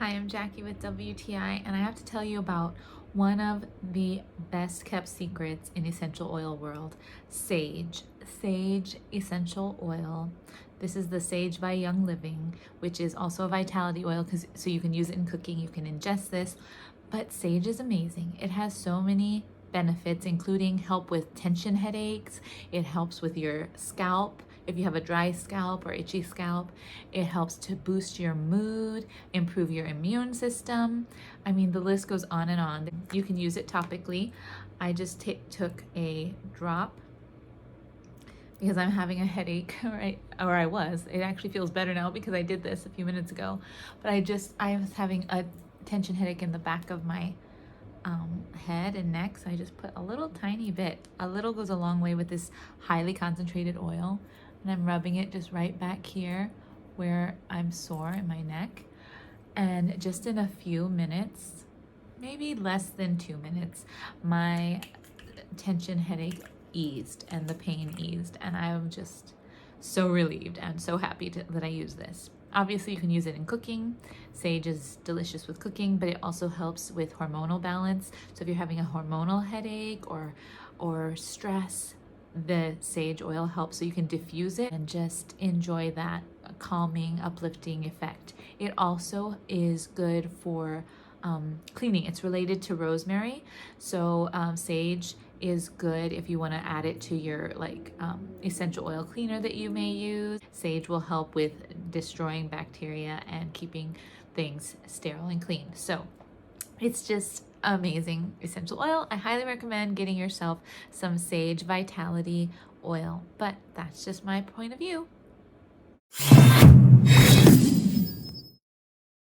Hi, I'm Jackie with WTI, and I have to tell you about one of the best kept secrets in essential oil world, sage. Sage essential oil. This is the Sage by Young Living, which is also a vitality oil, so you can use it in cooking, you can ingest this. But sage is amazing. It has so many benefits, including help with tension headaches. It helps with your scalp. If you have a dry scalp or itchy scalp, it helps to boost your mood, improve your immune system. I mean, the list goes on and on. You can use it topically. I just took a drop because I'm having a headache, right? Or I was. It actually feels better now because I did this a few minutes ago. But I was having a tension headache in the back of my head and neck, so I just put a little tiny bit. A little goes a long way with this highly concentrated oil, and I'm rubbing it just right back here where I'm sore in my neck, and just in a few minutes, maybe less than 2 minutes, my tension headache eased and the pain eased, and I'm just so relieved and so happy that I use this. Obviously, you can use it in cooking. Sage is delicious with cooking, but it also helps with hormonal balance. So if you're having a hormonal headache or stress, the sage oil helps, so you can diffuse it and just enjoy that calming, uplifting effect. It also is good for cleaning. It's related to rosemary, so sage is good if you want to add it to your essential oil cleaner that you may use. Sage will help with destroying bacteria and keeping things sterile and clean. So it's just amazing essential oil. I highly recommend getting yourself some Sage Vitality oil, but that's just my point of view.